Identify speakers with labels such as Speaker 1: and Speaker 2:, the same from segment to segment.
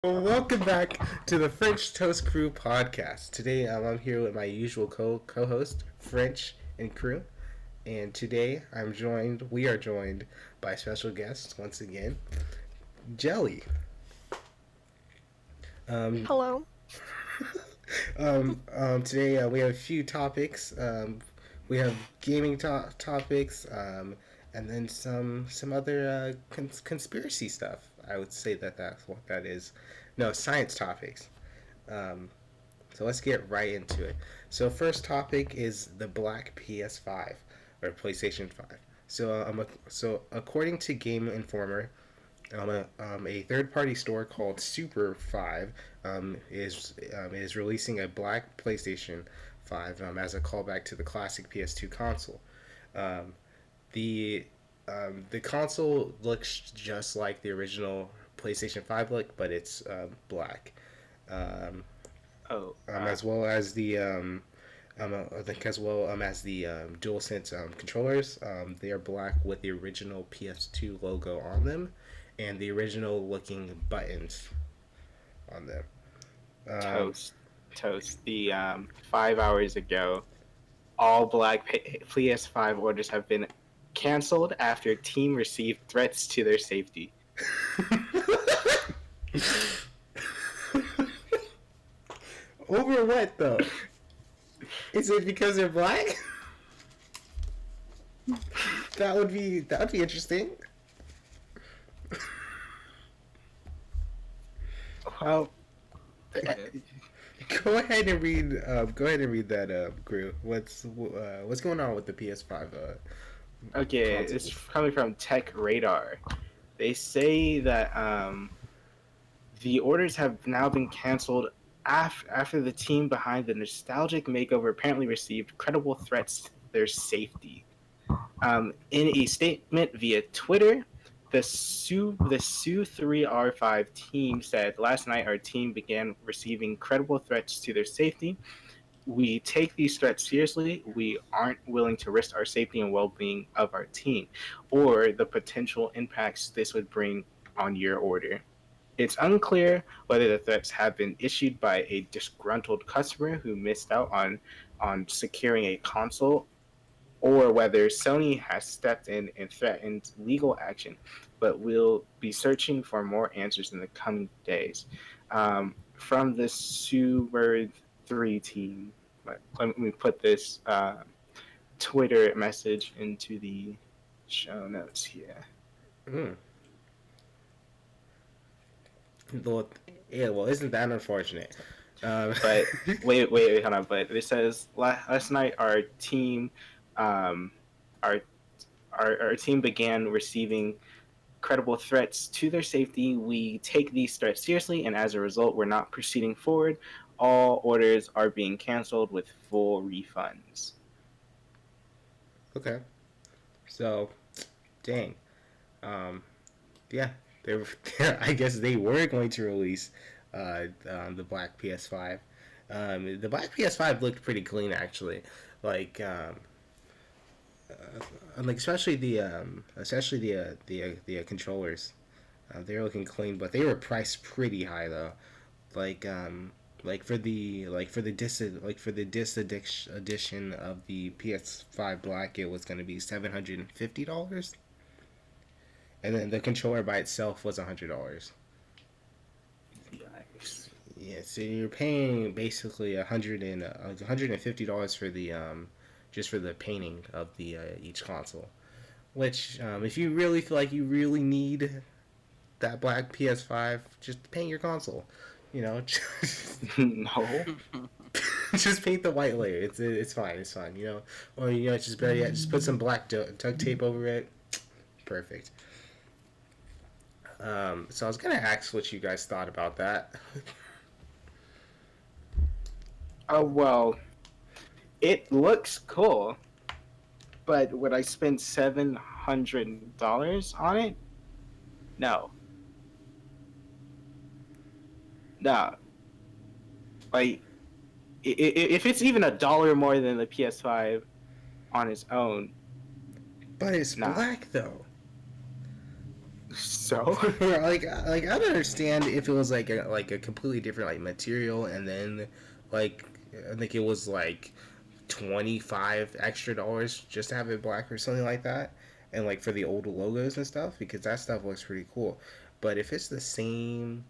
Speaker 1: Well, welcome back to the Frinchtoastkrew podcast. Today I'm here with my usual co-host, Frinch and Krew. And today we are joined by special guests once again, Jelly. Um,
Speaker 2: Hello.
Speaker 1: Today we have a few topics. We have gaming topics, and then some other conspiracy stuff. I would say that's what that is. No, science topics. Um, so let's get right into it. So first topic is the Black PS5 or PlayStation 5. So according to Game Informer, a third-party store called Super 5 is releasing a black PlayStation 5 as a callback to the classic PS2 console. Um, the the console looks just like the original PlayStation 5 look, but it's black. Um,
Speaker 3: Oh,
Speaker 1: as well as I think as well as the DualSense controllers. They are black with the original PS2 logo on them, and the original looking buttons on them. Um,
Speaker 3: toast, toast. The 5 hours ago, all black PS5 orders have been canceled after team received threats to their safety.
Speaker 1: Over what though? Is it because they're black? That would be interesting.
Speaker 3: Well,
Speaker 1: Go ahead and read. Go ahead and read that, Grew. What's going on with the PS5?
Speaker 3: okay,
Speaker 1: Console?
Speaker 3: it's coming from Tech Radar. They say that the orders have now been canceled after the team behind the nostalgic makeover apparently received credible threats to their safety. In a statement via Twitter, the Su3R5 team said, "Last night our team began receiving credible threats to their safety. We take these threats seriously. We aren't willing to risk our safety and well-being of our team, or the potential impacts this would bring on your order. It's unclear whether the threats have been issued by a disgruntled customer who missed out on securing a console, or whether Sony has stepped in and threatened legal action, but we'll be searching for more answers in the coming days." From the Super 3 team, let me put this Twitter message into the show notes here.
Speaker 1: Mm. Well, yeah. Well, isn't that unfortunate?
Speaker 3: But wait, hold on. But it says last night um, our our team began receiving credible threats to their safety. We take these threats seriously, and as a result, we're not proceeding forward. All orders are being canceled with full refunds.
Speaker 1: Okay. So, dang. Um, yeah. They were, I guess they were going to release the black PS5. The black PS5 looked pretty clean actually. Like like especially the controllers. They were looking clean, but they were priced pretty high though. Like for the disc edition of the PS5 Black, it was going to be $750, and then the controller by itself was $100.
Speaker 3: Yikes.
Speaker 1: Yeah, so you're paying basically $150 for the just for the painting of the each console. Which, if you really feel like you really need that black PS5, just paint your console. You know,
Speaker 3: No.
Speaker 1: just paint the white layer. It's fine. It's fine. You know, or it's just better yet, just put some black duct tape over it. Perfect. So I was gonna ask what you guys thought about that.
Speaker 3: Oh well, it looks cool, but would I spend $700 on it? No, no. Like, if it's even $1 more than the PS5 on its own,
Speaker 1: But it's
Speaker 3: nah.
Speaker 1: black though.
Speaker 3: So,
Speaker 1: like I don't understand if it was like a completely different like material, and then like I think it was like $25 extra just to have it black or something like that, and like for the old logos and stuff, because that stuff looks pretty cool. But if it's the same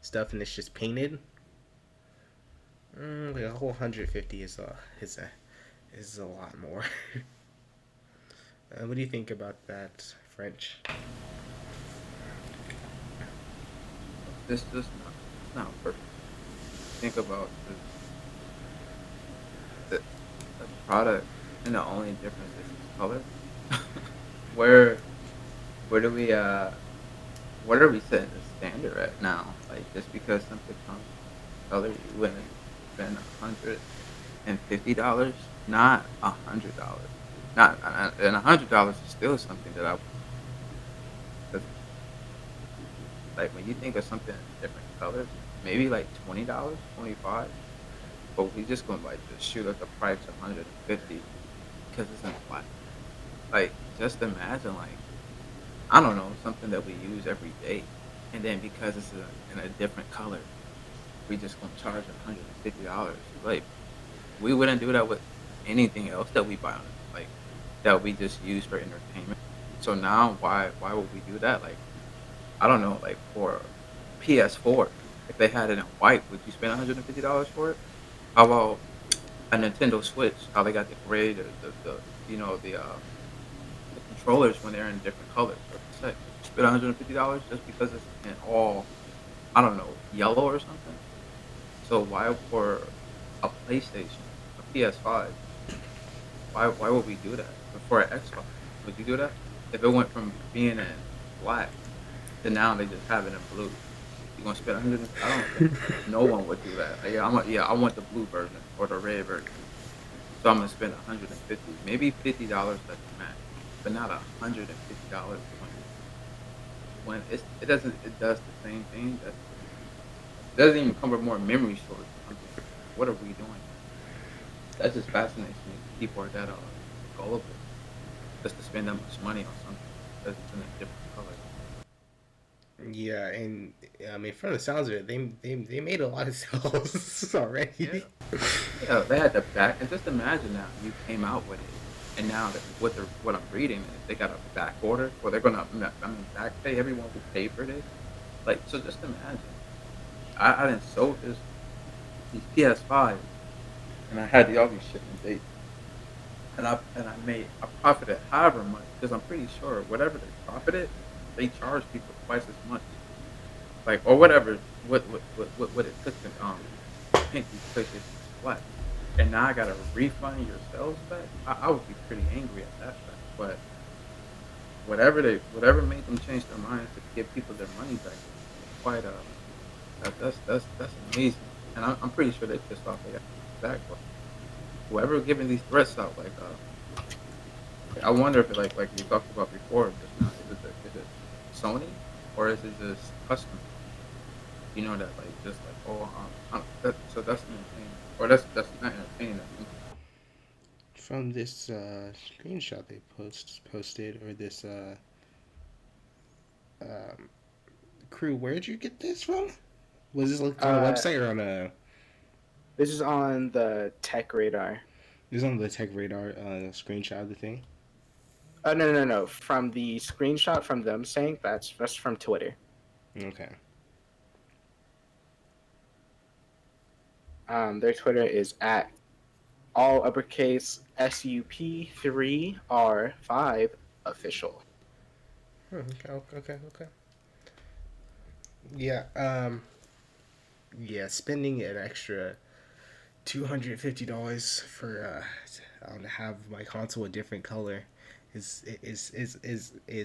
Speaker 1: stuff and it's just painted, like a whole 150 is a lot more. What do you think about that, French?
Speaker 2: This not perfect. Think about the the product, and the only difference is its color. where where do we what are we setting the standard at now? Like just because something comes color, you wouldn't spend $150, not $100. Not and $100 is still something that I, because like when you think of something in different colors, maybe like $20, 25, but we just gonna like just shoot up the price of 150 because it's in black. Like just imagine like I don't know something that we use every day, and then because it's in a different color, we just gonna charge $150. Like we wouldn't do that with anything else that we buy on it, like that we just use for entertainment. So now why would we do that? Like I don't know, like for PS4, if they had it in white, would you spend $150 for it? How about a Nintendo Switch? How they got the gray, the the controllers when they're in different colors or set. Would you spend $150 just because it's in all, I don't know, yellow or something? So why for a PlayStation, a PS5? Why would we do that? But for an Xbox, would you do that? If it went from being in black to now they just have it in blue, you gonna spend 100? I don't think no one would do that. Like, yeah, yeah, I want the blue version or the red version. So I'm gonna spend 150, maybe $50 at the max, but not $150 when it doesn't, it does the same thing. That doesn't even come with more memory storage. I'm just like, what are we doing? That just fascinates me. People are that gullible just to spend that much money on something because it's in a different color.
Speaker 1: Yeah, and I mean, from the sounds of it, they made a lot of sales already.
Speaker 2: Yeah. Yeah, they had the back, and just imagine now you came out with it, and now that what I'm reading is they got a back order, or they're gonna, I mean, back pay everyone who paid for this. Like, so just imagine, I didn't sold these PS5s, and I had all these shipping dates, and I profited however much because I'm pretty sure whatever they profited, they charge people twice as much, like or whatever what it took to paint these PlayStations black. And now I gotta refund your sales back. I would be pretty angry at that fact. But whatever made them change their minds to give people their money back is quite that's amazing. And I'm pretty sure they pissed off they got back. But whoever giving these threats out, I wonder if it like we talked about before just now, is it Sony or is it just customers? You know that like just like oh so that's entertaining or that's not entertaining. That's interesting.
Speaker 1: From this screenshot they posted, or this um, Crew, where'd you get this from? Was this like on a
Speaker 3: uh,
Speaker 1: website or on a?
Speaker 3: this is on the Tech Radar.
Speaker 1: This is on the Tech Radar screenshot of the thing.
Speaker 3: Oh no, no, no! From the screenshot from them saying that's from Twitter.
Speaker 1: Okay.
Speaker 3: Their Twitter is at all uppercase SUP3R5 official.
Speaker 1: Okay. Yeah. Yeah. Spending an extra $250 for to have my console a different color is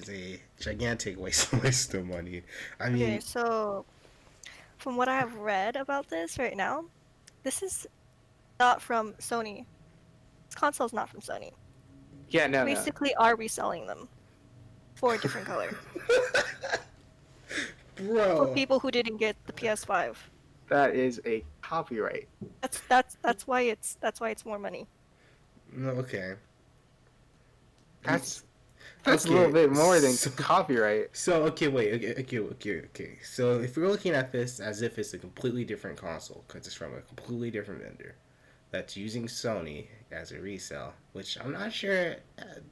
Speaker 1: a gigantic waste of money. I
Speaker 4: Okay,
Speaker 1: mean,
Speaker 4: so from what I have read about this right now, this is not from Sony. This console's not from Sony.
Speaker 3: Yeah, no, no,
Speaker 4: Basically are reselling them for a different color. For
Speaker 1: bro.
Speaker 4: people who didn't get the PS5.
Speaker 3: that is a copyright.
Speaker 4: That's why it's more money.
Speaker 1: Okay.
Speaker 3: That's That's a little
Speaker 1: Okay,
Speaker 3: bit more than copyright.
Speaker 1: okay, wait, okay. So if we're looking at this as if it's a completely different console, because it's from a completely different vendor that's using Sony as a resale, which I'm not sure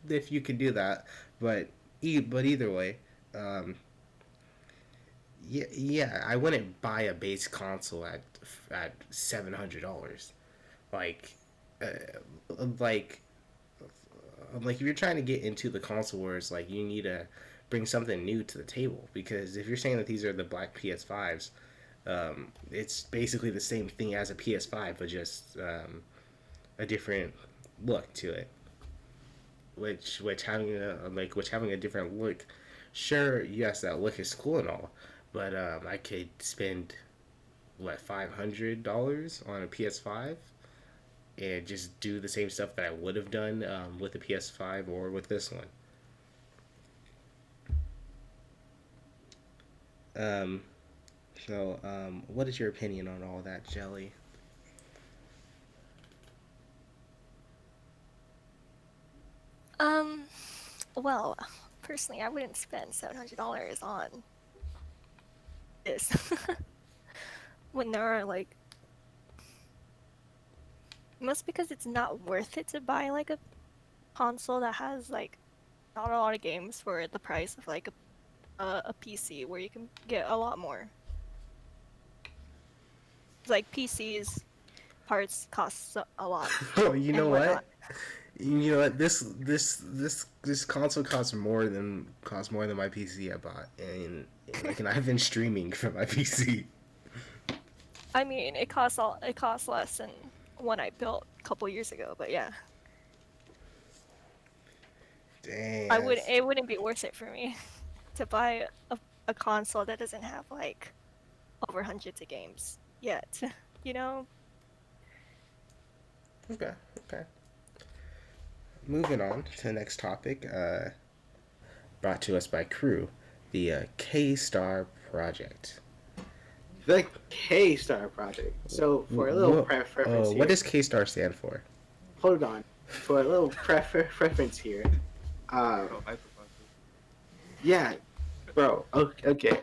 Speaker 1: if you could do that, but either way, um, yeah, I wouldn't buy a base console at $700. Like, uh, like like if you're trying to get into the console wars, like you need to bring something new to the table, because if you're saying that these are the black PS5s, it's basically the same thing as a PS5 but just a different look to it, which having a different look, sure, yes, that look is cool and all, but I could spend what, $500 on a PS5 and just do the same stuff that I would have done with the PS5 or with this one. Um, what is your opinion on all that, Jelly?
Speaker 4: Um, well, personally, I wouldn't spend $700 on this when there are like, must because it's not worth it to buy like a console that has like not a lot of games for the price of like a PC where you can get a lot more. Like PCs parts cost a lot
Speaker 1: Oh, you know
Speaker 4: and
Speaker 1: what?
Speaker 4: whatnot.
Speaker 1: You know what? This console costs more than my PC I bought, and I've been streaming from my PC.
Speaker 4: I mean, it costs less than one I built a couple years ago, but yeah,
Speaker 1: Dang,
Speaker 4: I would it wouldn't be worth it for me to buy a console that doesn't have like over hundreds of games yet. You know?
Speaker 1: okay, okay. Moving on to the next topic, brought to us by Krew, the Kstar project.
Speaker 3: The Kstar project. So for a little preference
Speaker 1: What
Speaker 3: here,
Speaker 1: does Kstar stand for?
Speaker 3: hold on. For a little preference here,
Speaker 2: Oh, hyperpuncher.
Speaker 3: yeah, bro. Okay.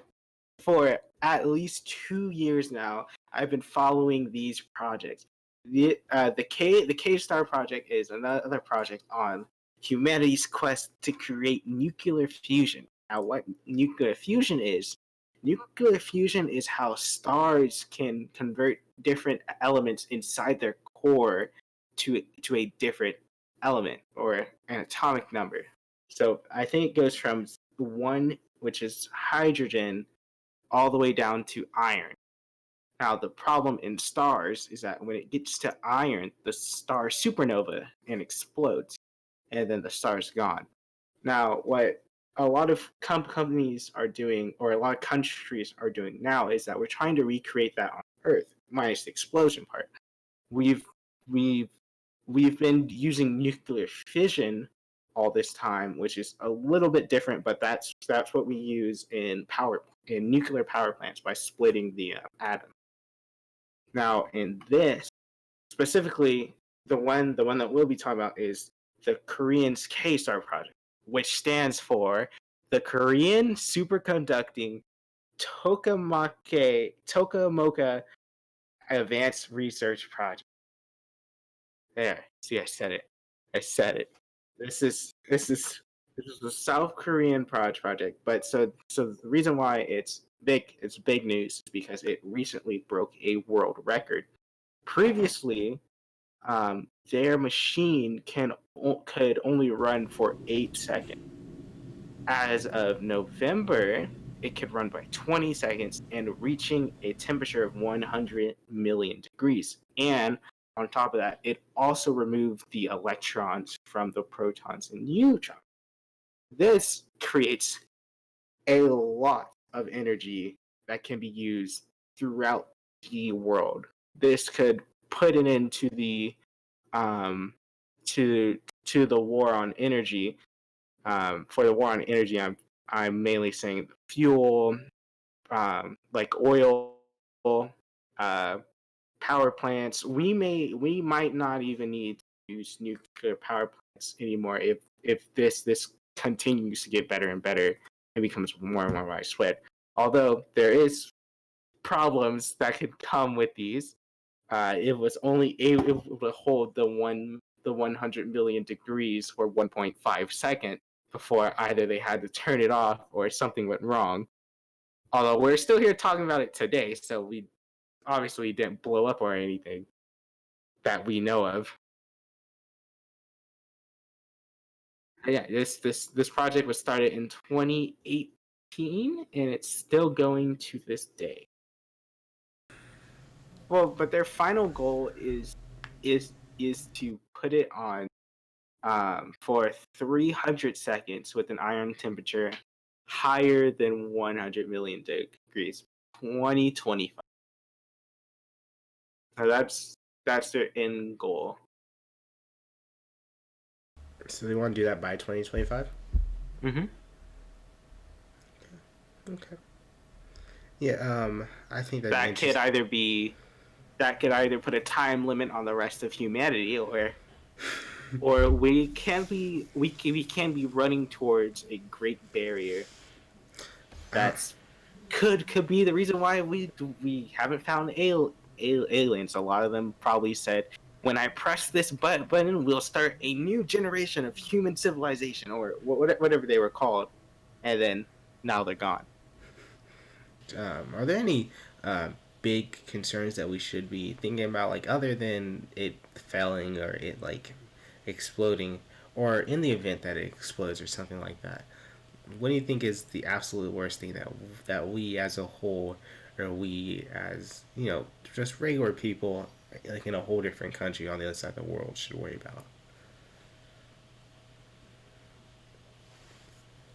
Speaker 3: For at least 2 years now, I've been following these projects. The K Star project is another project on humanity's quest to create nuclear fusion. Now, what nuclear fusion is? Nuclear fusion is how stars can convert different elements inside their core to a different element or an atomic number. So I think it goes from one, which is hydrogen, all the way down to iron. Now, the problem in stars is that when it gets to iron, the star supernova and explodes, and then the star's gone. Now, what a lot of companies are doing, or a lot of countries are doing now, is that we're trying to recreate that on Earth, minus the explosion part. We've we've we've been using nuclear fission all this time, which is a little bit different, but that's what we use in nuclear power plants by splitting the atom. Now, in this specifically, the one that we'll be talking about is the Korean's K-STAR project, which stands for the Korean Superconducting Tokamoka Advanced Research Project. There, see, I said it. I said it. This is the South Korean project, but so the reason why it's big news is because it recently broke a world record. Previously, their machine could only run for 8 seconds. As of November, it could run by 20 seconds and reaching a temperature of 100 million degrees. And on top of that, it also removed the electrons from the protons and neutrons. This creates a lot of energy that can be used throughout the world. This could put an end to the to the war on energy. For the war on energy, I'm mainly saying fuel, like oil, uh, power plants. We might not even need to use nuclear power plants anymore if this continues to get better and better. It becomes more and more widespread. Although there is problems that could come with these, it was only able to hold the 100 million degrees for 1.5 seconds before either they had to turn it off or something went wrong. Although we're still here talking about it today, so we obviously didn't blow up or anything that we know of. Yeah, this project was started in 2018, and it's still going to this day. Well, but their final goal is to put it on for 300 seconds with an iron temperature higher than 100 million degrees. 2025. So that's their end goal.
Speaker 1: So they want to do that by 2025.
Speaker 3: Mm-hmm.
Speaker 1: Okay. Yeah. I think that's
Speaker 3: That could either put a time limit on the rest of humanity, or we can be running towards a great barrier that's could be the reason why we haven't found aliens. A lot of them probably said, when I press this button, we'll start a new generation of human civilization, or whatever they were called, and then now they're gone.
Speaker 1: Are there any big concerns that we should be thinking about, like other than it failing or it like exploding, or in the event that it explodes or something like that? What do you think is the absolute worst thing that we as a whole, or we as just regular people, like in a whole different country on the other side of the world, should worry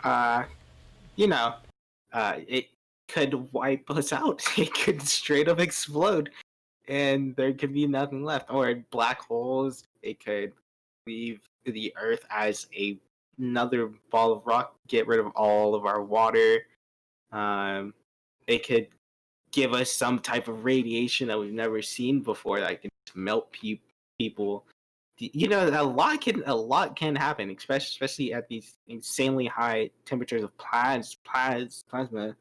Speaker 1: about?
Speaker 3: You know, it could wipe us out. It could straight up explode, and there could be nothing left. Or black holes. It could leave the Earth as another ball of rock. Get rid of all of our water. Um, it could give us some type of radiation that we've never seen before that can melt people. A lot can happen, especially at these insanely high temperatures of plasma.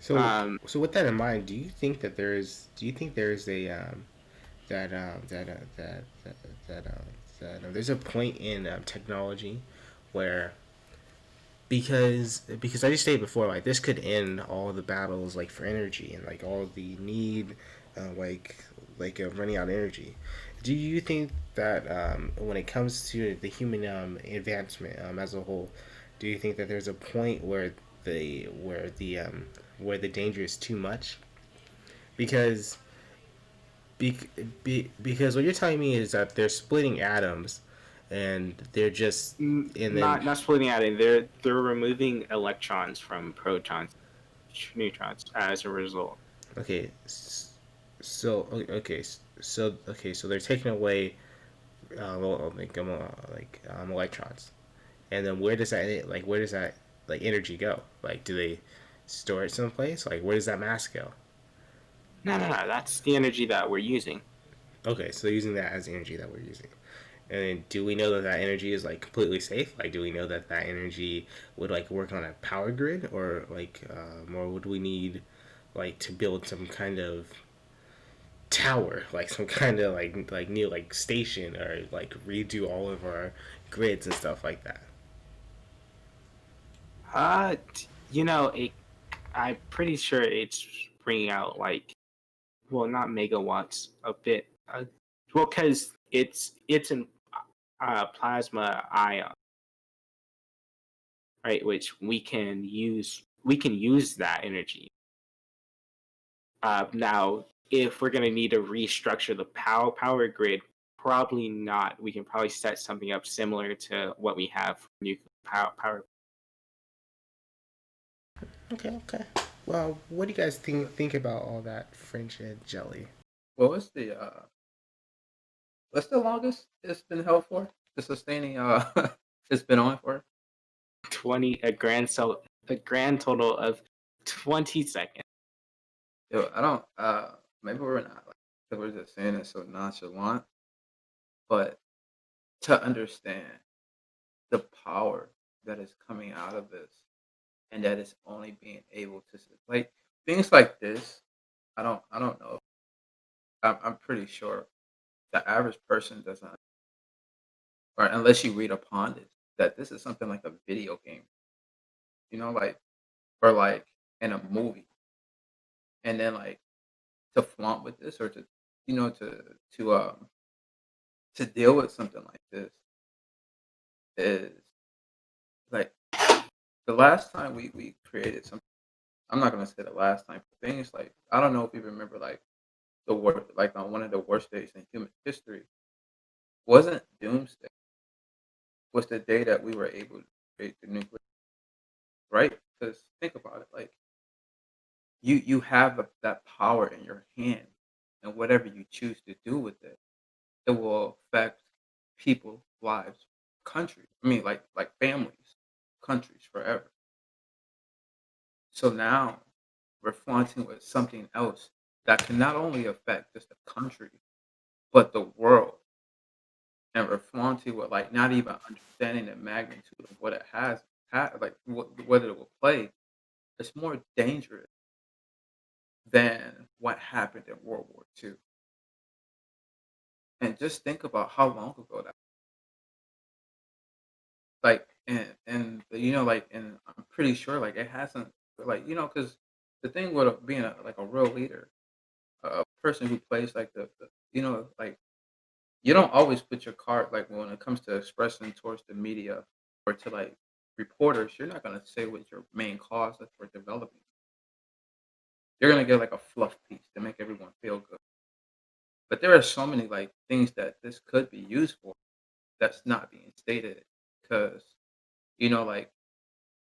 Speaker 1: So, so with that in mind, do you think there is a that that that that there's a point in technology where, because I just stated before, like this could end all the battles like for energy and like all the need, running out of energy. Do you think that when it comes to the human advancement as a whole, do you think that there's a point where the danger is too much? Because because what you're telling me is that they're splitting atoms, and they're just and then
Speaker 3: Not splitting atom. They're removing electrons from protons, neutrons as a result.
Speaker 1: okay, so they're taking away electrons, and then where does that like energy go? Like, do they store it someplace? Like, where does that mass go?
Speaker 3: No. That's the energy that we're using.
Speaker 1: Okay, so they're using that as energy that we're using. And do we know that that energy is like completely safe? Like, do we know that that energy would like work on a power grid, or or would we need like to build some kind of tower, like some kind of new like station, or like redo all of our grids and stuff like that?
Speaker 3: Uh, you know, I'm pretty sure it's bringing out not megawatts, a bit. Well, because it's in plasma ion, right? Which we can use. We can use that energy. Now, if we're gonna need to restructure the power grid, probably not. We can probably set something up similar to what we have for nuclear power.
Speaker 1: Okay. Well, what do you guys think about all that French and jelly?
Speaker 2: What was the what's the longest it's been held for? The sustaining it's been on for?
Speaker 3: 20 a grand total of 20 seconds.
Speaker 2: Yo, I don't maybe we're not like we're just saying it so nonchalant, but to understand the power that is coming out of this, and that is only being able to like things like this. I don't know. I'm pretty sure the average person doesn't, or unless you read upon it, that this is something like a video game, like or like in a movie, and then like to flaunt with this or to you know to um to deal with something like this is like the last time we created something. I'm not gonna say the last time. The thing is, like, I don't know if you remember, like the worst, like on one of the worst days in human history wasn't Doomsday. Was the day that we were able to create the nuclear, right? Because think about it, like you have that power in your hand, and whatever you choose to do with it, it will affect people, lives, countries. I mean, like families, countries forever. So now we're flaunting with something else that can not only affect just the country, but the world. And we're flaunting with like not even understanding the magnitude of what it like what it will play. It's more dangerous than what happened in World War II. And just think about how long ago that, like, like, and I'm pretty sure like it hasn't, like, because the thing with being like a real leader, a person who plays like like you don't always put your card, like when it comes to expressing towards the media or to like reporters, you're not gonna say what your main cause is for developing. You're gonna get like a fluff piece to make everyone feel good. But there are so many like things that this could be used for that's not being stated because like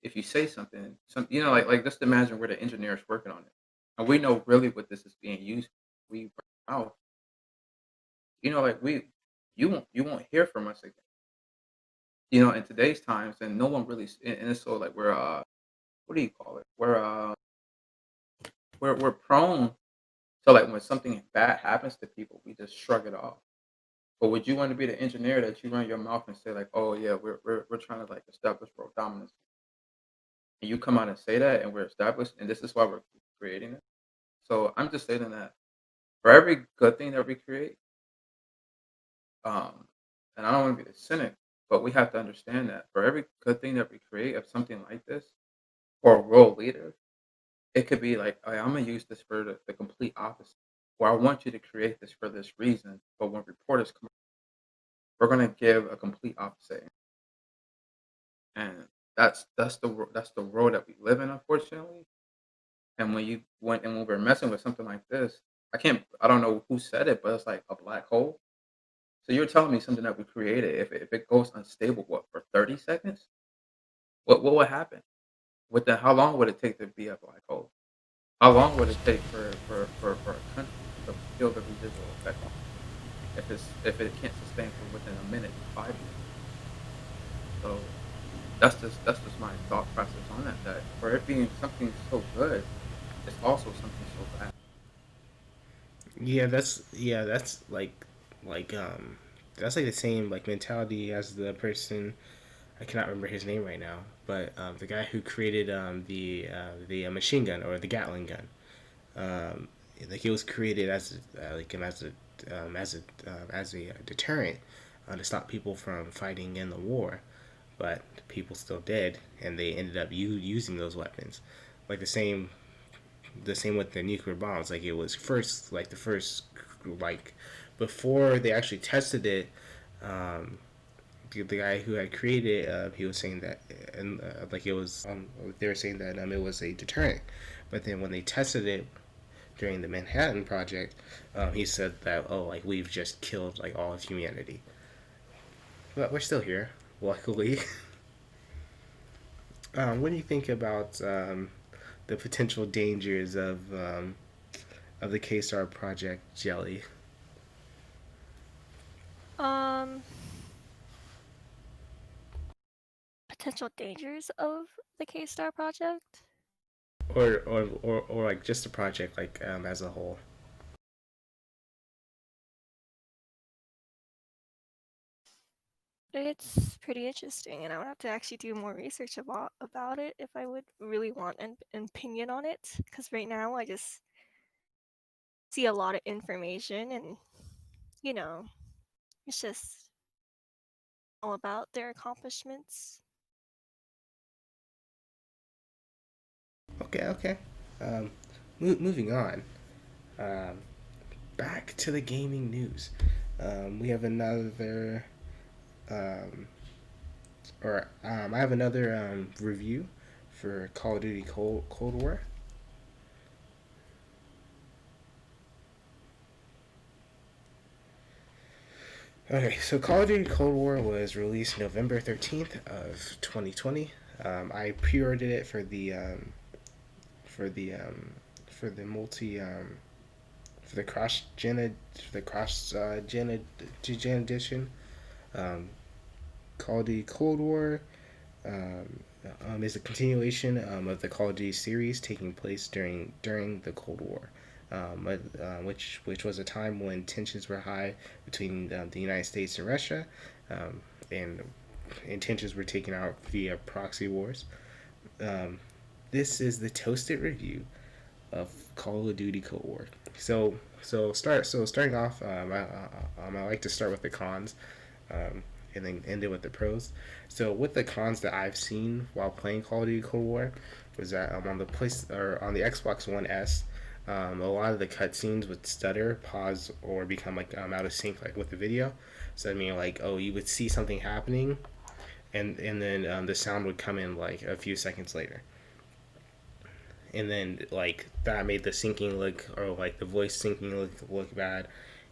Speaker 2: if you say something, like just imagine we're the engineers working on it, and we know really what this is being used for. We out, like you won't hear from us again. In today's times, and no one really, and it's so like we're what do you call it? We're prone to like when something bad happens to people, we just shrug it off. But would you want to be the engineer that you run your mouth and say like, oh yeah, we're trying to like establish world dominance, and you come out and say that, and we're established, and this is why we're creating it. So I'm just saying that for every good thing that we create, um, and I don't want to be the cynic, but we have to understand that for every good thing that we create of something like this, or a world leader, it could be like, "Hey, I'm gonna use this for the complete opposite. Or I want you to create this for this reason, but when reporters come, we're gonna give a complete opposite." And that's the world that we live in, unfortunately. And when we're messing with something like this, I don't know who said it, but it's like a black hole. So you're telling me something that we created, if it goes unstable, what, for 30 seconds? What would happen? How long would it take to be a black hole? How long would it take for a country to feel the residual effect on it if it can't sustain for within a minute, 5 minutes? So that's just my thought process on that. That for it being something so good, it's also something so bad.
Speaker 1: Yeah, that's that's like the same like mentality as the person. I cannot remember his name right now, but the guy who created the machine gun or the Gatling gun. Um, like it was created as a deterrent to stop people from fighting in the war, but people still did, and they ended up using those weapons. Like the same with the nuclear bombs. Like it was first, like the first, like before they actually tested it. Um, the guy who had created it, he was saying that, and like it was, they were saying that it was a deterrent. But then when they tested it during the Manhattan Project, he said that, oh, like we've just killed like all of humanity, but we're still here, luckily. What do you think about the potential dangers of the Kstar project, Jelly,
Speaker 4: Um, Potential dangers of the K-Star project?
Speaker 1: or like just the project like as a whole?
Speaker 4: It's pretty interesting, and I would have to actually do more research about it if I would really want an opinion on it. Because right now I just see a lot of information, and you know, it's just all about their accomplishments.
Speaker 1: Okay, okay. Um, moving on. Um, back to the gaming news. We have another, um, I have another review for Call of Duty Cold War. Okay, so Call of Duty Cold War was released November 13th of 2020. I pre-ordered it for the for the multi for the cross gen edition. Um, Call of Duty Cold War um, is a continuation of the Call of Duty series taking place during the Cold War, which was a time when tensions were high between the United States and Russia, um, and tensions were taken out via proxy wars. Um, this is the toasted review of Call of Duty Cold War. Starting off, I like to start with the cons, um, and then end it with the pros. So with the cons that I've seen while playing Call of Duty Cold War was that on the Xbox One S, a lot of the cutscenes would stutter, pause, or become like out of sync like with the video. So I mean like you would see something happening, and then the sound would come in like a few seconds later, and then like that made the syncing look, or like the voice syncing look bad.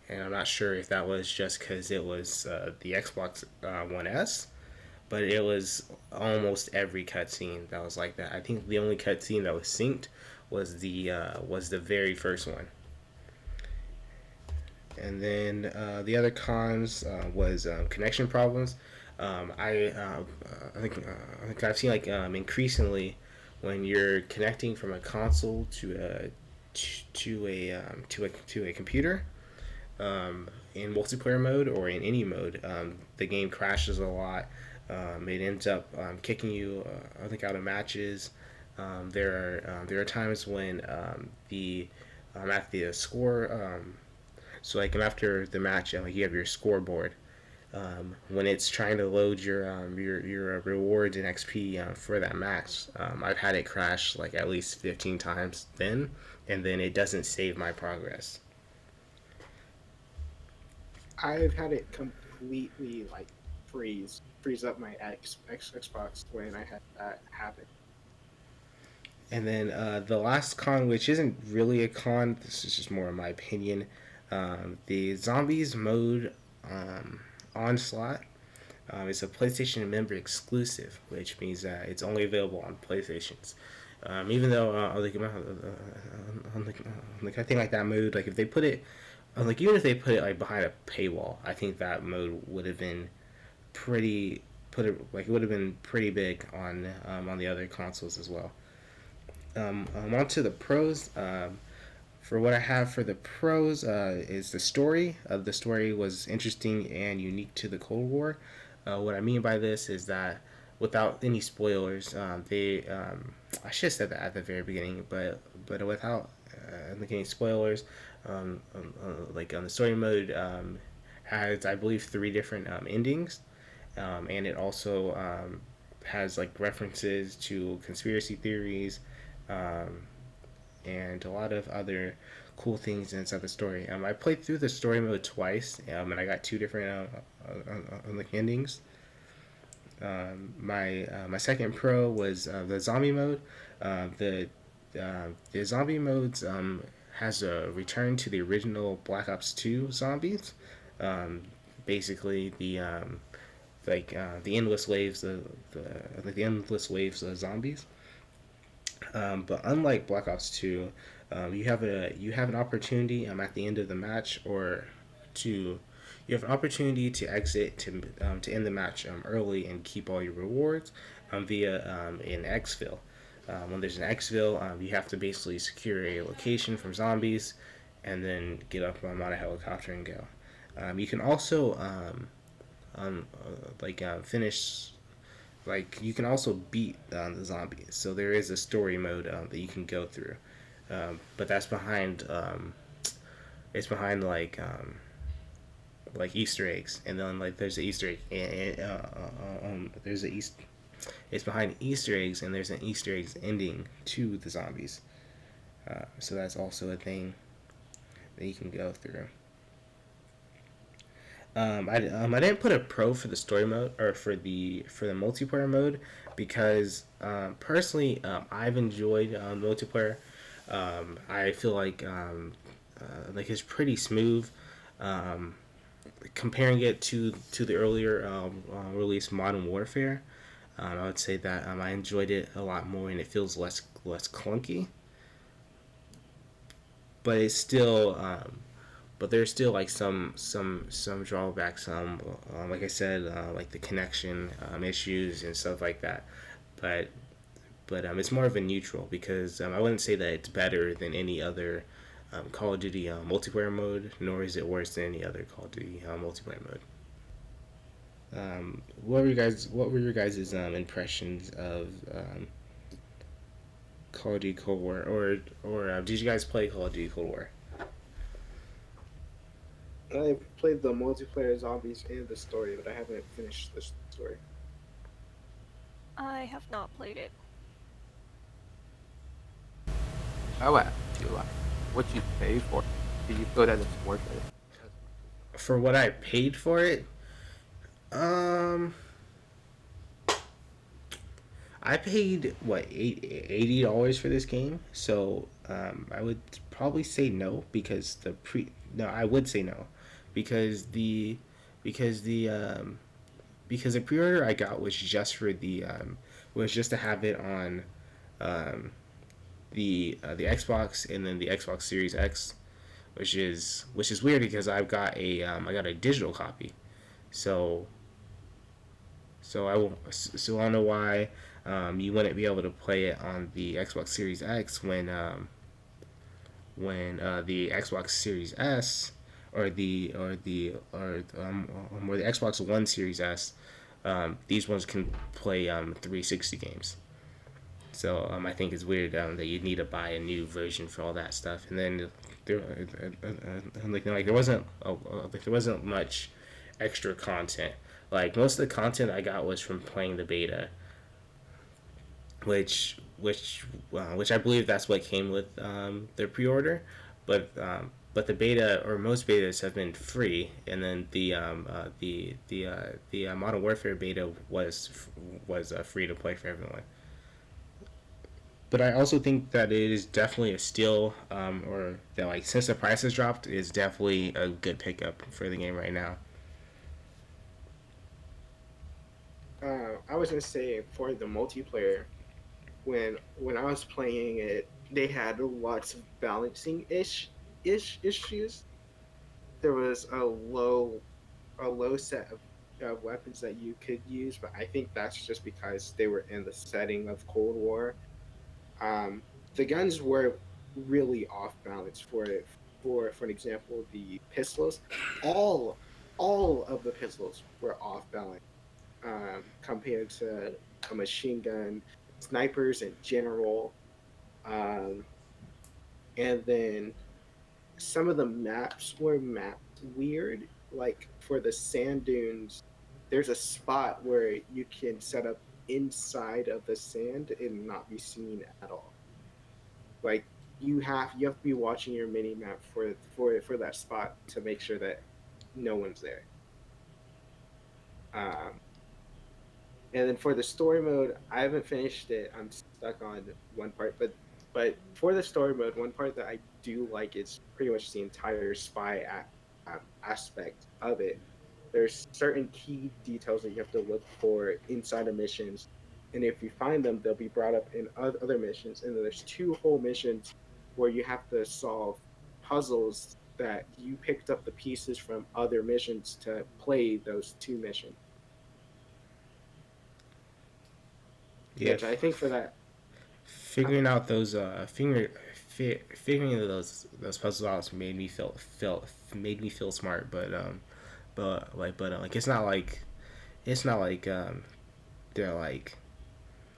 Speaker 1: And I'm not sure if that was just because it was the Xbox One S, but it was almost every cutscene that was like that. I think the only cutscene that was synced was the very first one. And then the other cons was connection problems. I think I've seen like increasingly when you're connecting from a console to a computer, in multiplayer mode or in any mode, the game crashes a lot. It ends up kicking you, I think, out of matches. There are times when the at the score, so like after the match, like you have your scoreboard. When it's trying to load your rewards and XP for that match, I've had it crash like at least 15 times then, and then it doesn't save my progress.
Speaker 3: I've had it completely like freeze up my Xbox when I had that happen.
Speaker 1: And then the last con, which isn't really a con, this is just more of my opinion. The zombies mode onslaught is a PlayStation member exclusive, which means that it's only available on PlayStations. Even though like I think like that mode, like if they put it, like even if they put it like behind a paywall, I think that mode would have been pretty put it like it would have been pretty big on the other consoles as well. On to the pros. For what I have for the pros is the story. The story was interesting and unique to the Cold War. What I mean by this is that without any spoilers, I should have said that at the very beginning, but without any spoilers, like on the story mode has I believe three different endings, and it also has like references to conspiracy theories, um, and a lot of other cool things inside the story. I played through the story mode twice, and I got two different like endings. My second pro was the zombie mode. The zombie modes has a return to the original Black Ops 2 zombies. Um, Basically, the endless waves, the endless waves of zombies. But unlike Black Ops 2, you have an opportunity at the end of the match, or to you have an opportunity to exit to end the match early and keep all your rewards via an exfil. When there's an exfil, you have to basically secure a location from zombies, and then get up on a helicopter and go. You can also finish. Like you can also beat the zombies, so there is a story mode that you can go through, but that's behind. It's behind like Easter eggs, and then like there's an Easter egg, and there's a East. It's behind Easter eggs, and there's an Easter eggs ending to the zombies. So that's also a thing that you can go through. I didn't put a pro for the story mode or for the multiplayer mode because personally I've enjoyed multiplayer. I feel like it's pretty smooth. Um, Comparing it to the earlier released Modern Warfare, I would say that I enjoyed it a lot more and it feels less clunky. But it's still but there's still like some drawbacks. Like I said, like the connection issues and stuff like that. But it's more of a neutral because I wouldn't say that it's better than any other Call of Duty multiplayer mode, nor is it worse than any other Call of Duty multiplayer mode. What were your guys' impressions of Call of Duty Cold War, or did you guys play Call of Duty Cold War?
Speaker 3: I played the multiplayer zombies and the story, but I haven't finished the story.
Speaker 4: I have not played it.
Speaker 2: I would ask you like what you pay for. Do you feel that it's worth it?
Speaker 1: For what I paid for it, um, I paid what $80 for this game, so I would probably say no because the pre no I would say no because because the because the pre-order I got was just for the was just to have it on um, the Xbox and then the Xbox Series X, which is weird because I got a digital copy, so so I don't know why you wouldn't be able to play it on the Xbox Series X when the Xbox Series S or the Xbox One Series S, these ones can play 360 games. So I think it's weird that you need to buy a new version for all that stuff, and then there wasn't much extra content. Like most of the content I got was from playing the beta, which I believe that's what came with their pre-order, but the beta or most betas have been free, and then the Modern Warfare beta was free to play for everyone. But I also think that it is definitely a steal, or that like since the price has dropped, is definitely a good pickup for the game right now.
Speaker 3: I was gonna say for the multiplayer, when I was playing it, they had lots of balancing issues. There was a low set of weapons that you could use, but I think that's just because they were in the setting of Cold War. Um, the guns were really off balance for it. For an example, the pistols, all all of the pistols were off balance compared to a machine gun, snipers in general, um, and then some of the maps were mapped weird. Like for the sand dunes, there's a spot where you can set up inside of the sand and not be seen at all. Like you have to be watching your mini map for that spot to make sure that no one's there. Um, and then for the story mode, I haven't finished it. I'm stuck on one part, but for the story mode, one part that I do like is pretty much the entire aspect of it. There's certain key details that you have to look for inside of missions, and if you find them, they'll be brought up in other missions. And then there's two whole missions where you have to solve puzzles that you picked up the pieces from other missions to play those two missions.
Speaker 1: Yeah,
Speaker 3: Which I think for that,
Speaker 1: figuring out those figuring those puzzles out made me feel smart, but but like it's not like they're like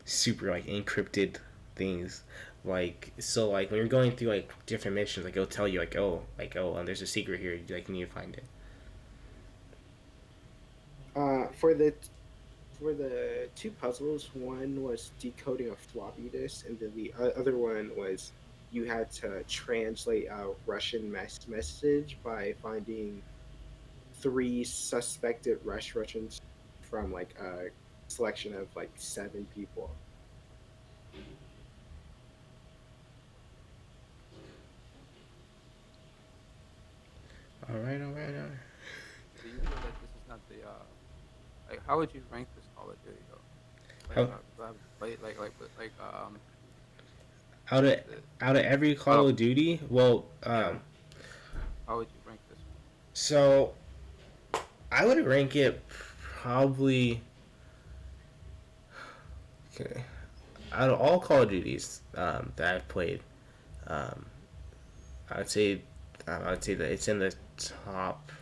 Speaker 1: super like encrypted things. Like so, like when you're going through like different missions, like it'll tell you there's a secret here. Like you need to find it.
Speaker 3: For the two puzzles, one was decoding a floppy disk, and then the other one was you had to translate a Russian message by finding three suspected Russians from like a selection of like seven people.
Speaker 1: All right.
Speaker 2: Do you feel like this is not the like how would you rank this Call of Duty though? Like
Speaker 1: How,
Speaker 2: I haven't played
Speaker 1: out of
Speaker 2: the
Speaker 1: out of every
Speaker 2: Call
Speaker 1: Call
Speaker 2: of
Speaker 1: of Duty, well,
Speaker 2: yeah. How would you rank this
Speaker 1: so I would rank it probably okay. Out of all Call of Duties that I've played, um, I'd say I'd say that it's in the top.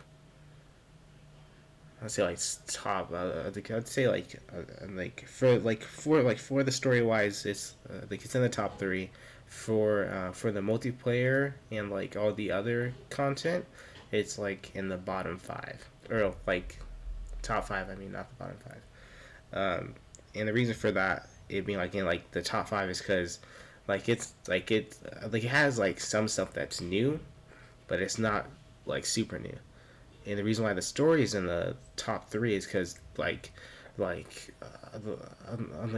Speaker 1: I'd say like top. I'd say like for the story wise, it's like it's in the top three. For the multiplayer and like all the other content, it's like in the bottom five or like top five. I mean, not the bottom five. And the reason for that it being like in like the top five is because like it has like some stuff that's new, but it's not like super new. And the reason why the story is in the top three is because like I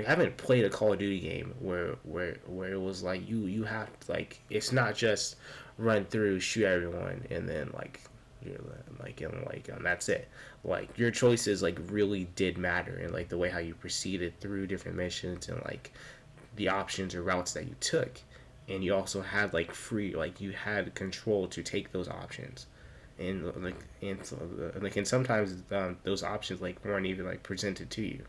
Speaker 1: haven't played a Call of Duty game where it was like you have to, like it's not just run through shoot everyone and then you're that's it. Like your choices like really did matter and like the way how you proceeded through different missions and like the options or routes that you took, and you also had like free like you had control to take those options, and sometimes those options like weren't even like presented to you,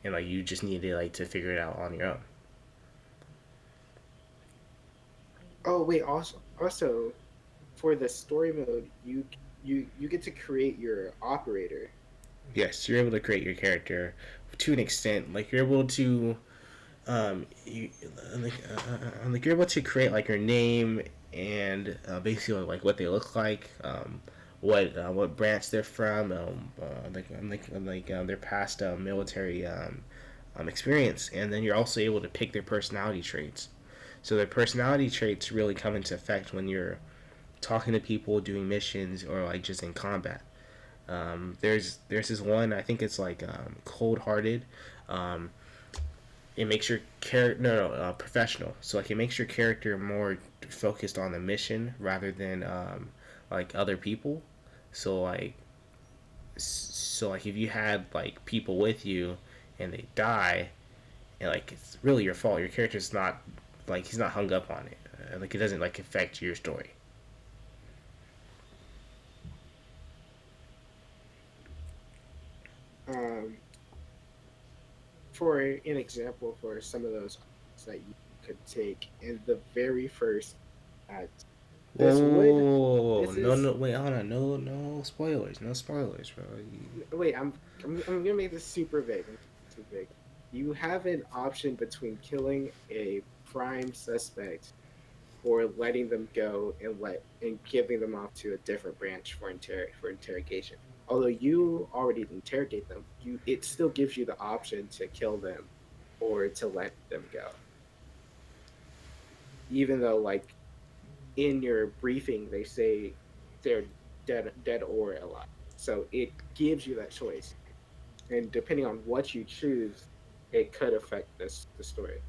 Speaker 1: and like you just needed like to figure it out on your own.
Speaker 3: Oh wait, also for the story mode, you get to create your operator.
Speaker 1: Yes, you're able to create your character to an extent. Like you're able to you like you're able to create like your name and basically like what they look like, what branch they're from, their past military experience, and then you're also able to pick their personality traits. So their personality traits really come into effect when you're talking to people, doing missions, or like just in combat. There's this one I think it's like cold hearted. Um, it makes your character professional. So like it makes your character more focused on the mission rather than like other people. So like if you had like people with you and they die and like it's really your fault. Your character's not like he's not hung up on it. Like it doesn't like affect your story.
Speaker 3: Um, for an example, for some of those that you could take in the very first act,
Speaker 1: Whoa,
Speaker 3: this
Speaker 1: whoa, whoa,
Speaker 3: would
Speaker 1: whoa, whoa.
Speaker 3: this
Speaker 1: No,
Speaker 3: is
Speaker 1: no, wait, hold on. No spoilers. No spoilers, bro.
Speaker 3: wait, I'm gonna make this super vague. Too big. You have an option between killing a prime suspect or letting them go and giving them off to a different branch for interrogation. Although you already interrogate them, you it still gives you the option to kill them or to let them go. Even though like in your briefing they say they're dead or alive. So it gives you that choice. And depending on what you choose, it could affect the story.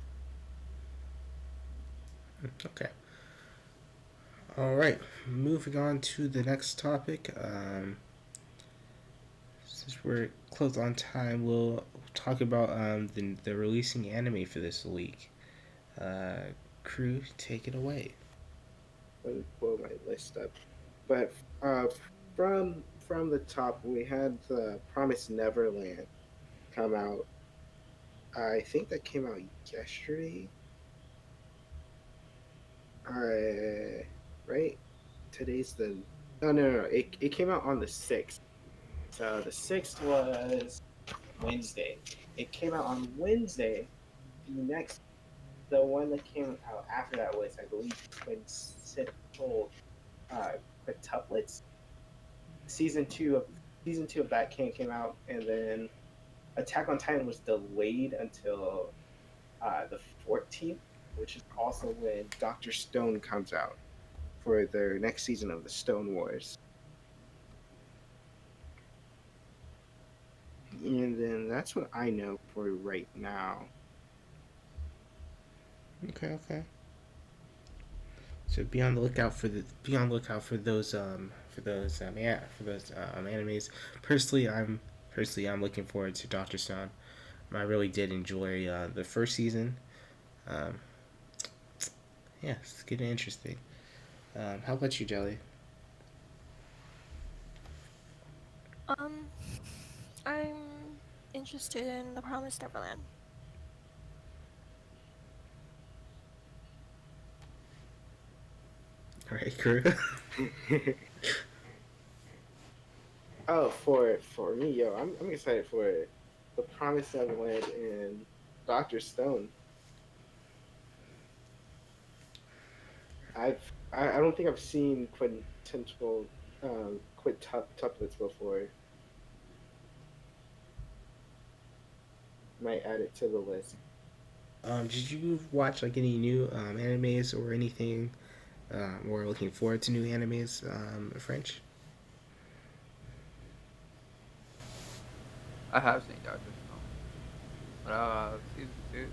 Speaker 1: Okay. All right. Moving on to the next topic. Since we're close on time, we'll talk about the releasing anime for this week. Crew, take it away.
Speaker 3: Let me pull my list up. But from the top, we had the Promised Neverland come out. I think that came out yesterday. Right? Today's the no. It came out on the 6th. So the 6th was Wednesday. It came out on Wednesday. The one that came out after that was, I believe, coincidental uh, quintuplets. Season two of that came out, and then Attack on Titan was delayed until the 14th, which is also when Doctor Stone comes out for their next season of the Stone Wars. And then that's what I know for right now.
Speaker 1: Okay, okay. So be on the lookout for those animes. Personally I'm looking forward to Doctor Stone. I really did enjoy the first season. Um, yeah, it's getting interesting. How about you, Jelly?
Speaker 4: Um, I'm interested in The Promised Neverland.
Speaker 1: All right, Krew.
Speaker 3: Oh, for me, yo, I'm excited for the Promised Neverland and Doctor Stone. I don't think I've seen quintessential quintuplets before. Might add it to the list.
Speaker 1: Did you watch like any new animes or anything? Or looking forward to new animes? French.
Speaker 2: I have seen Doctor Stone, but season two.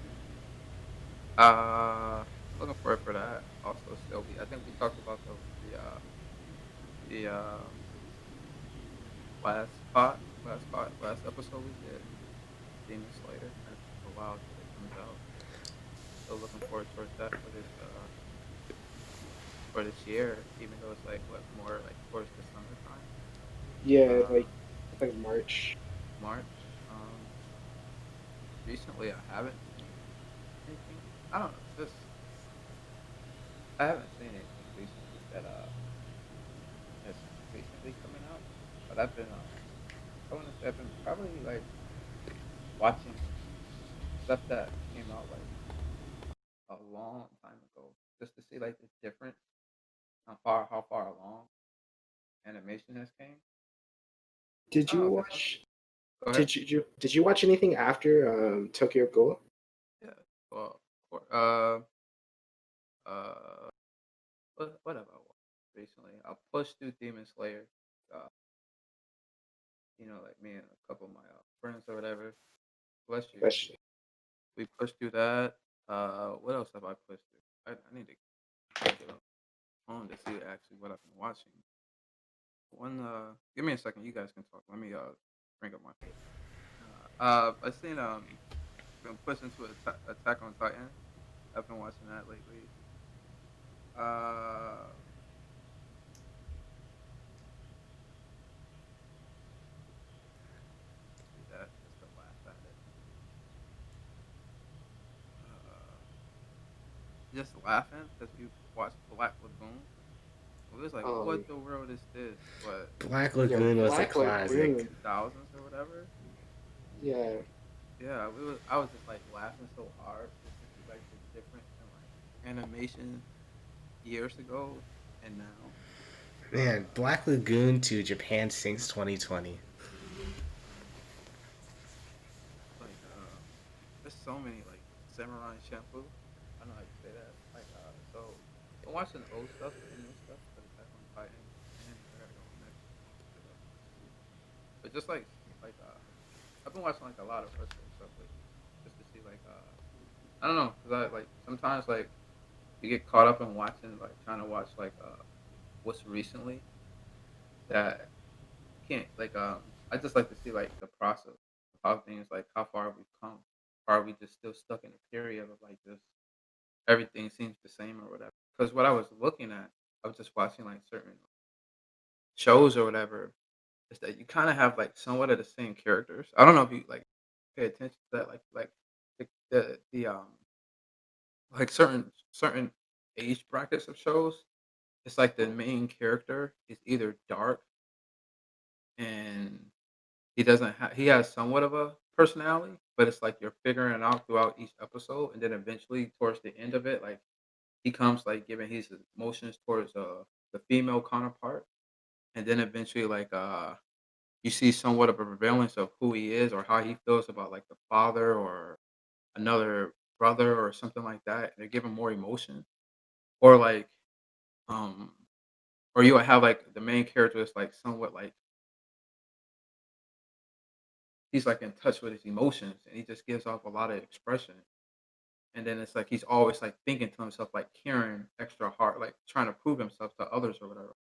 Speaker 2: Looking forward for that. Also, Sylvie. I think we talked about the last episode we did. Demon Slayer. And it's a while till it comes out. So looking forward towards that for this year. Even though it's like what more like towards the summertime.
Speaker 3: Yeah,
Speaker 2: Uh,
Speaker 3: like March.
Speaker 2: March. Recently I haven't seen anything. I don't know. Just I haven't seen anything recently that's recently coming out. But I've been I want to say I've been probably like watching stuff that came out like a long time ago, just to see like the difference, how far along animation has came.
Speaker 3: Did
Speaker 2: I don't
Speaker 3: you
Speaker 2: know, cause some,
Speaker 3: watch?
Speaker 2: go ahead.
Speaker 3: Did you watch anything after Tokyo Ghoul?
Speaker 2: Yeah. Well, uh, what have I watched recently? I pushed through Demon Slayer. Uh, like me and a couple of my friends or whatever. Bless you.
Speaker 3: Question.
Speaker 2: We pushed through that. What else have I pushed through? I need to get on the phone to see actually what I've been watching. Give me a second. You guys can talk. Let me bring up my phone. I seen been pushing to Attack on Titan. I've been watching that lately. Uh, do that just to laugh at it. Uh, just laughing because we watched Black Lagoon. It was like,
Speaker 3: Um,
Speaker 2: what the world is this? But
Speaker 1: Black
Speaker 3: yo,
Speaker 1: Lagoon was a
Speaker 3: Black
Speaker 1: classic.
Speaker 3: Lagoon.
Speaker 2: 2000s or whatever.
Speaker 3: Yeah.
Speaker 2: Yeah, I was just like laughing so hard just to see like the difference in like animation years ago and now.
Speaker 1: Man,
Speaker 2: Uh,
Speaker 1: Black Lagoon to Japan since 2020.
Speaker 2: like there's so many like samurai shampoo. I don't know how you say that. Like I'm watching the old stuff and the new stuff, but Attack on Titan, and I gotta go next. But just I've been watching like a lot of retro stuff lately, just to see like I don't know, cause I like sometimes like you get caught up in watching like trying to watch like what's recently that you can't like I just like to see like the process of how things like how far we've come. Or are we just still stuck in a period of like just everything seems the same or whatever? Because what I was looking at, I was just watching like certain shows or whatever. Is that you kind of have like somewhat of the same characters. I don't know if you like pay attention to that, like the like certain age brackets of shows. It's like the main character is either dark and he doesn't have he has somewhat of a personality, but it's like you're figuring it out throughout each episode, and then eventually towards the end of it, like he comes like giving his emotions towards the female counterpart, and then eventually like you see somewhat of a prevalence of who he is or how he feels about like the father or another brother or something like that. They're giving more emotion, or like um, or you would have like the main character is like somewhat like he's like in touch with his emotions and he just gives off a lot of expression. And then it's like he's always like thinking to himself, like caring extra hard, like trying to prove himself to others or whatever.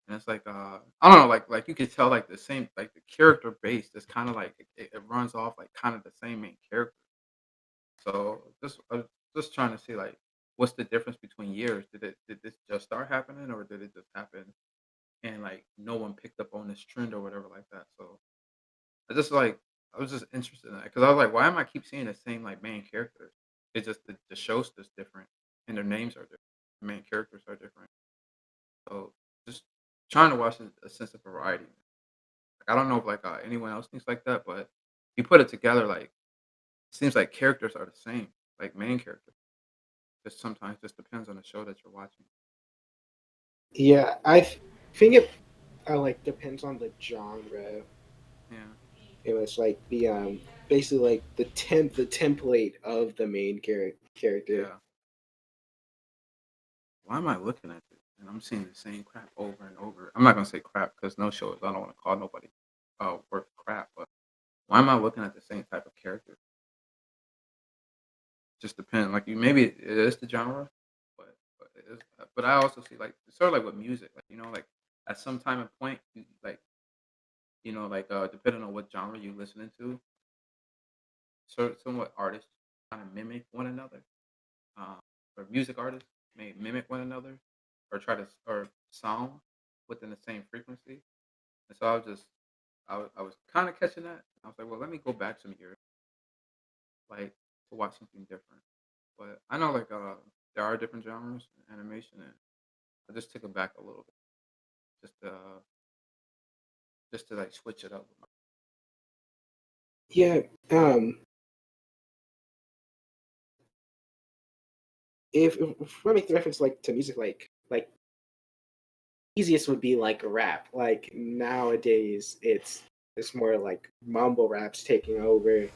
Speaker 2: And it's like I don't know, like you could tell like the same like the character base is kind of like it runs off like kind of the same main character. So just just trying to see like what's the difference between years? Did this just start happening or did it just happen and like no one picked up on this trend or whatever like that? So I just like I was just interested in that because I was like, why am I keep seeing the same like main characters? It's just the show's just different and their names are different. The main characters are different. So just trying to watch a sense of variety. Like, I don't know if like anyone else thinks like that, but you put it together, like it seems like characters are the same, like main characters. Just sometimes just depends on the show that you're watching.
Speaker 3: Yeah, think it like depends on the genre.
Speaker 2: Yeah,
Speaker 3: It was like the basically like the template of the main character.
Speaker 2: yeah. Why am I looking at this? And I'm seeing the same crap over and over. I'm not gonna say crap because no show. I don't want to call nobody worth crap. But why am I looking at the same type of character? Just depend. Like you, maybe it is the genre, but it is. But I also see like it's sort of like with music. Like like at some time and point, like like depending on what genre you listening to, somewhat artists kind of mimic one another. Um, or music artists may mimic one another, or try to or sound within the same frequency. And so I was kind of catching that. I was like, well, let me go back some years, like to watch something different. But I know like there are different genres in animation, and I just took it back a little bit, just to like switch it up.
Speaker 3: Yeah, if we make the reference like to music, like easiest would be like rap. Like nowadays, it's more like mumble raps taking over,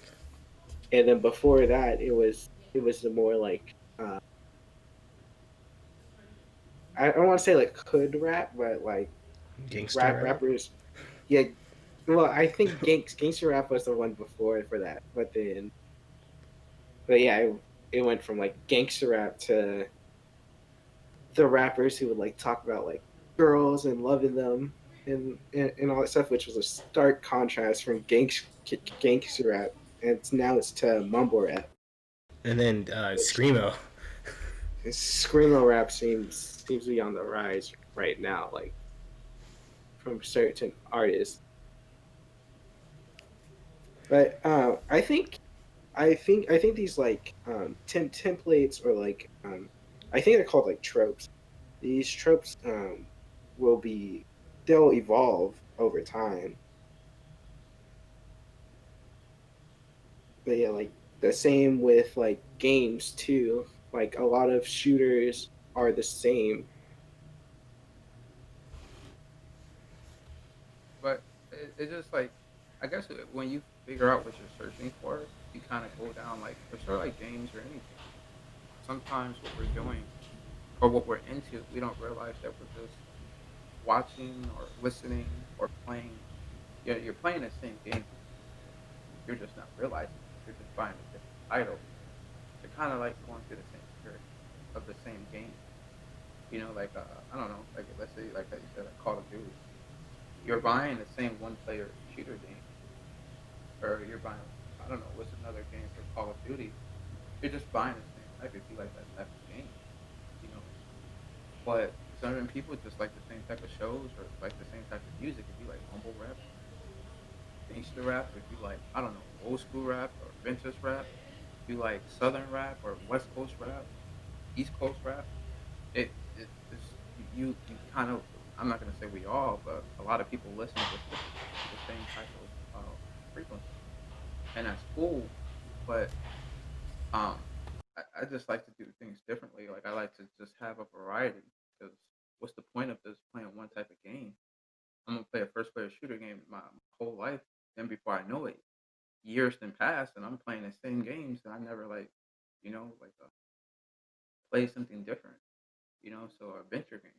Speaker 3: and then before that, it was the more like I don't want to say like hood rap, but like
Speaker 1: Gangster rap.
Speaker 3: rappers. Yeah, well, I think gangster rap was the one before for that, but yeah, it went from like gangster rap to the rappers who would like talk about like girls and loving them and all that stuff, which was a stark contrast from gangster rap, and now it's to mumble rap.
Speaker 1: And then
Speaker 3: Which
Speaker 1: screamo.
Speaker 3: screamo rap seems to be on the rise right now, like from certain artists. But I think these like templates or like I think they're called like tropes. These tropes will be they'll evolve over time. But yeah, like the same with like games too. Like a lot of shooters are the same.
Speaker 2: But it just like I guess when you figure out what you're searching for, you kind of go down like for sure like games or anything. Sometimes what we're doing or what we're into, we don't realize that we're just watching or listening or playing. You're playing the same game. You're just not realizing it. You're just buying a different title. You're kind of like going through the same experience of the same game. Like I don't know, like let's say like you said, like Call of Duty. You're buying the same one-player shooter game, or you're buying I don't know what's another game for Call of Duty. You're just buying the same type if you like that type of game, you know. But certain people just like the same type of shows or like the same type of music. If you like mumble rap, gangster rap, if you like I don't know old school rap or vintage rap, if you like southern rap or west coast rap, east coast rap, it's you kind of I'm not gonna say we all, but a lot of people listen to the same type of frequency, and that's cool. But um, I just like to do things differently. Like I like to just have a variety. Because what's the point of just playing one type of game? I'm gonna play a first player shooter game my whole life. Then before I know it, years then pass, and I'm playing the same games, and I never like, play something different. So adventure game.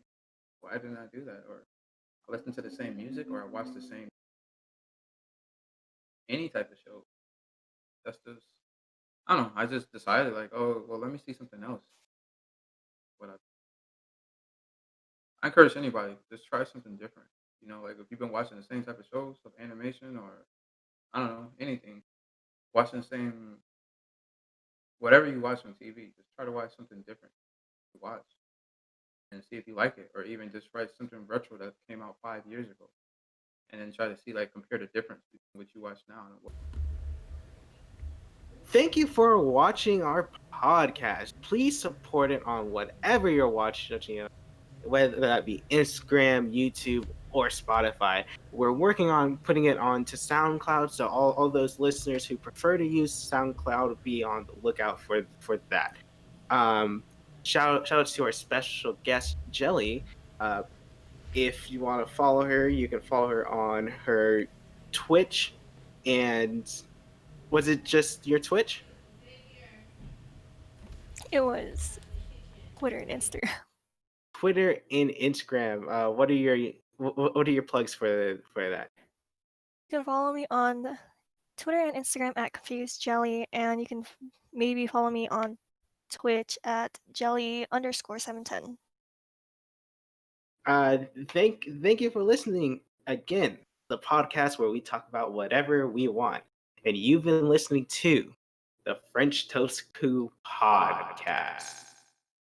Speaker 2: Why didn't I do that? Or I listen to the same music, or I watch the same any type of show. That's just I don't know. I just decided like, oh well, let me see something else. What I encourage anybody just try something different. Like if you've been watching the same type of shows, of animation, or I don't know anything, watching the same whatever you watch on TV, just try to watch something different to watch and see if you like it, or even just write something retro that came out 5 years ago, and then try to see like compare the difference between what you watch now and what.
Speaker 3: Thank you for watching our podcast. Please support it on whatever you're watching, whether that be Instagram, YouTube, or Spotify. We're working on putting it onto SoundCloud, so all those listeners who prefer to use SoundCloud be on the lookout for that. Um, shout outs to our special guest Jelly. Uh, if you want to follow her, you can follow her on her Twitch. And was it just your Twitch?
Speaker 4: It was Twitter and Instagram.
Speaker 3: Twitter and Instagram. What are your plugs for that?
Speaker 4: You can follow me on Twitter and Instagram at Confused Jelly, and you can maybe follow me on Twitch at jelly_710.
Speaker 3: Uh, thank you for listening again. The podcast where we talk about whatever we want, and you've been listening to the French Toast Coup podcast.